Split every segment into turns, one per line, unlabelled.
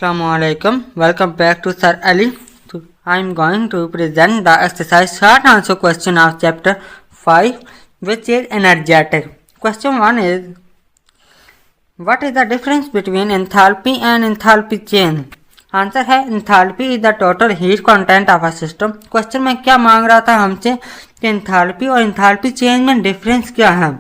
Assalamualaikum. Welcome back to Sir Ali. I am going to present the exercise short answer question of chapter 5, which is energetic. Question 1 is, what is the difference between enthalpy and enthalpy change? Answer है enthalpy is the total heat content of a system. Question में क्या मांग रहा था हमसे कि enthalpy और enthalpy change में डिफरेंस क्या है.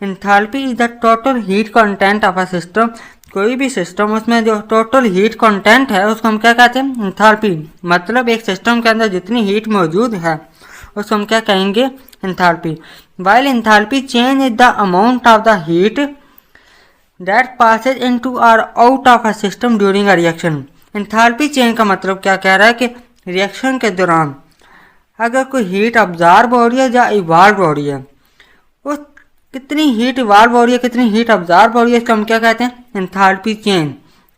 enthalpy is the total heat content of a system. कोई भी सिस्टम उसमें जो टोटल हीट कंटेंट है उसको हम क्या कहते हैं, एंथैल्पी. मतलब एक सिस्टम के अंदर जितनी हीट मौजूद है उसको हम क्या कहेंगे, enthalpy. While enthalpy change is the amount of the heat that passes into or out of a system during a reaction. Enthalpy change का मतलब क्या कह रहा है कि रिएक्शन के दौरान अगर कोई हीट ऑब्जॉर्ब हो रही है या इवॉल्व हो रही है, उस कितनी हीट इवॉल्व हो रही है, कितनी हीट ऑब्जॉर्ब हो रही है, इसको हम क्या कहते हैं, एंथैल्पी चेंज.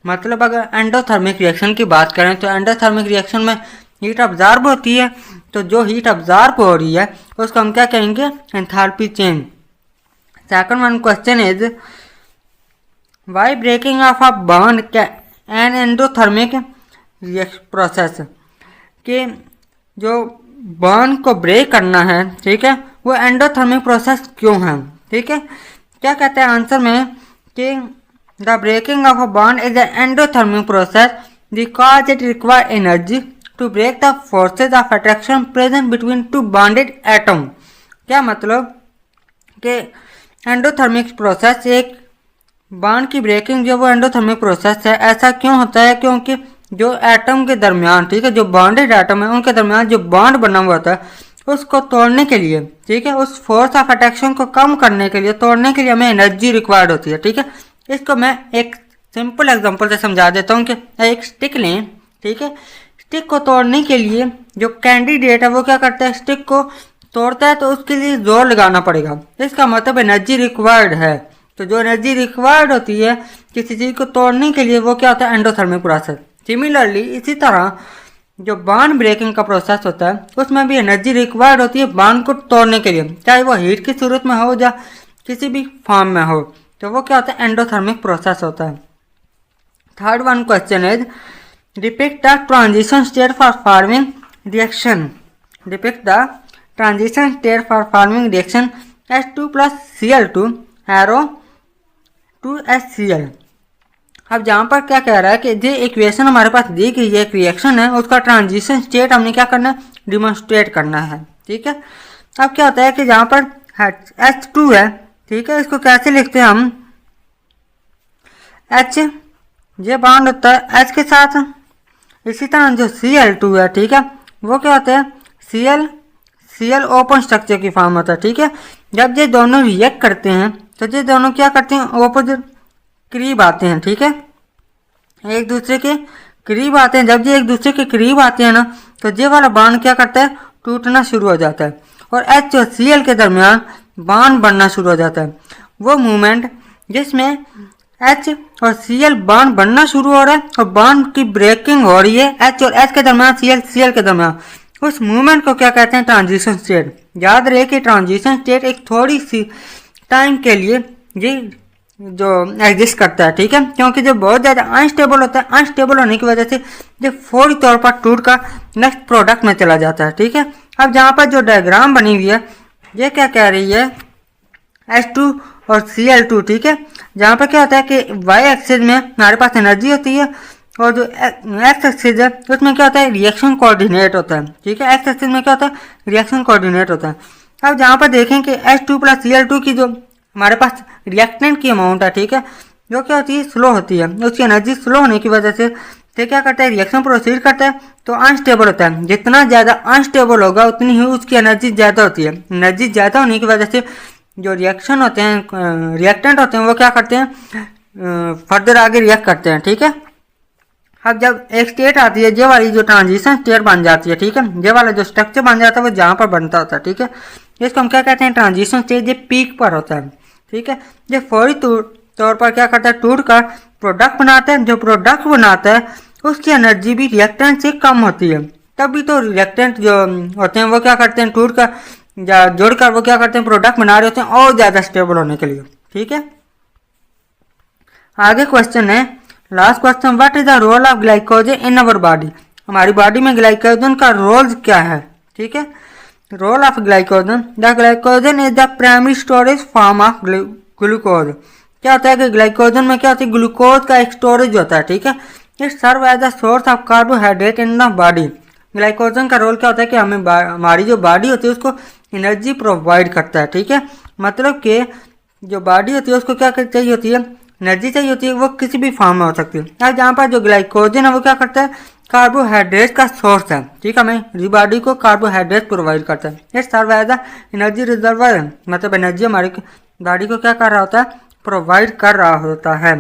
मतलब अगर एंडोथर्मिक रिएक्शन की बात करें तो एंडोथर्मिक रिएक्शन में हीट ऑब्जॉर्ब होती है, तो जो हीट ऑब्जॉर्ब हो रही है उसको हम क्या कहेंगे, enthalpy change. Second one question is, why breaking of a bond an endothermic process. कि जो बॉन्ड को ब्रेक करना है, ठीक है, वो एंडोथर्मिक प्रोसेस क्यों है. ठीक है, क्या कहते हैं आंसर में कि the breaking of a bond is an endothermic process because it require energy to break the forces of attraction present between two bonded atom. क्या मतलब कि एंडोथर्मिक प्रोसेस, एक बॉन्ड की ब्रेकिंग जो वो एंडोथर्मिक प्रोसेस है. ऐसा क्यों होता है, क्योंकि जो एटम के दरमियान, ठीक है, जो बॉन्डेड एटम है उनके दरमियान जो बॉन्ड बना हुआ था उसको तोड़ने के लिए, ठीक है, उस फोर्स ऑफ अट्रैक्शन को कम करने के लिए, तोड़ने के लिए हमें एनर्जी रिक्वायर्ड होती है. ठीक है, इसको मैं एक सिंपल एग्जांपल से समझा देता हूँ कि एक स्टिक लें, ठीक है, स्टिक को तोड़ने के लिए जो कैंडिडेट है वो क्या करता है, स्टिक को तोड़ता है तो उसके लिए जोर लगाना पड़ेगा. इसका मतलब एनर्जी रिक्वायर्ड है. तो जो एनर्जी रिक्वायर्ड होती है किसी चीज़ को तोड़ने के लिए वो क्या होता है, एंडोथर्मिक प्रोसेस. सिमिलरली इसी तरह जो बॉन्ड ब्रेकिंग का प्रोसेस होता है उसमें भी एनर्जी रिक्वायर्ड होती है बॉन्ड को तोड़ने के लिए, चाहे वो हीट की सूरत में हो या किसी भी फॉर्म में हो, तो वो क्या होता है, एंडोथर्मिक प्रोसेस होता है. Third one question is, depict the transition state for forming reaction. Depict the transition state for forming reaction H2 + Cl2 arrow 2HCl. अब जहाँ पर क्या कह रहा है कि जो इक्वेशन हमारे पास दी गई है, एक रिएक्शन है, उसका ट्रांजिशन स्टेट हमने क्या करना है, डिमोन्स्ट्रेट करना है. ठीक है, अब क्या होता है कि जहाँ पर H2 है, ठीक है, इसको कैसे लिखते हैं हम, H ये बॉन्ड होता है H के साथ. इसी तरह जो Cl2 है, ठीक है, वो क्या होता है, Cl ओपन स्ट्रक्चर की फॉर्म होता है. ठीक है, जब ये दोनों रिएक्ट करते हैं तो ये दोनों क्या करते हैं, ऑपोजिट करीब आते हैं. ठीक है, एक दूसरे के करीब आते हैं. जब ये एक दूसरे के करीब आते हैं ना, तो ये वाला बॉन्ड क्या करता है, टूटना शुरू हो जाता है और H और Cl के दरमियान बॉन्ड बनना शुरू हो जाता है. वो मूवमेंट जिसमें H और Cl बॉन्ड बनना शुरू हो रहा है और बॉन्ड की ब्रेकिंग हो रही है H और H के दरमियान, Cl के दरमियान, उस मूवमेंट को क्या कहते हैं, ट्रांजिशन स्टेट. याद रहे कि ट्रांजिशन स्टेट एक थोड़ी सी टाइम के लिए ये जो एग्जिस्ट करता है. ठीक है, क्योंकि जो बहुत ज़्यादा अनस्टेबल होता है, अनस्टेबल होने की वजह से ये फौरी तौर पर टूट कर नेक्स्ट प्रोडक्ट में चला जाता है. ठीक है, अब जहाँ पर जो डायग्राम बनी हुई है ये क्या कह रही है, H2 और Cl2. ठीक है, जहाँ पर क्या होता है कि वाई एक्सिस में हमारे पास एनर्जी होती है और जो एक्स एक्सिस है उसमें क्या होता है, रिएक्शन कोऑर्डिनेट होता है. ठीक है, एक्स एक्सिस में क्या होता है, रिएक्शन कोऑर्डिनेट होता है. अब जहाँ पर देखें कि H2 + Cl2 की जो हमारे पास रिएक्टेंट की अमाउंट है, ठीक है, जो क्या होती है, स्लो होती है. उसकी एनर्जी स्लो होने की वजह से तो क्या करता है, रिएक्शन प्रोसीड करता है तो अनस्टेबल होता है. जितना ज़्यादा अनस्टेबल होगा उतनी ही उसकी एनर्जी ज़्यादा होती है. एनर्जी ज़्यादा होने की वजह से जो रिएक्शन होते हैं, रिएक्टेंट होते हैं, वो क्या करते हैं, फर्दर आगे रिएक्ट करते हैं. ठीक है, अब जब एक स्टेट आती है, ये वाली जो ट्रांजिशन स्टेट बन जाती है, ठीक है, ये वाला जो स्ट्रक्चर बन जाता है वो जहाँ पर बनता होता है. ठीक है, इसको हम क्या कहते हैं, ट्रांजिशन स्टेट. ये पीक पर होता है. ठीक है, ये फौरी तौर पर क्या करता है, टूट कर प्रोडक्ट बनाता है. जो प्रोडक्ट बनाता है उसकी एनर्जी भी रिएक्टेंट से कम होती है. तभी तो रिएक्टेंट जो होते हैं वो क्या करते हैं, टूट कर या जोड़कर वो क्या करते हैं, प्रोडक्ट बना रहे होते हैं और ज़्यादा स्टेबल होने के लिए. ठीक है, आगे क्वेश्चन है, last question, what is the role of glycogen in our body? हमारी बॉडी में ग्लाइकोजन का रोल क्या है? ठीक है, role of glycogen, the glycogen is the primary storage form of glucose. क्या होता है कि ग्लाइकोजन में क्या होता है, ग्लूकोज का एक स्टोरेज होता है। ठीक है, it serve as the source of carbohydrate in the body. Glycogen का रोल क्या होता है कि हमें हमारी जो बॉडी होती है उसको एनर्जी प्रोवाइड करता है। ठीक है, मतलब कि जो बॉडी होती है उसको क्या चाहिए होती है, एनर्जी चाहिए होती है, वो किसी भी फॉर्म में हो सकती है। अब जहाँ पर जो ग्लाइकोजन है वो क्या करता है, कार्बोहाइड्रेट का सोर्स है। ठीक है, हमें बॉडी को कार्बोहाइड्रेट प्रोवाइड करता है। It serve as the energy reservoir, मतलब एनर्जी हमारी बॉडी को क्या कर रहा होता है, प्रोवाइड कर रहा होता है।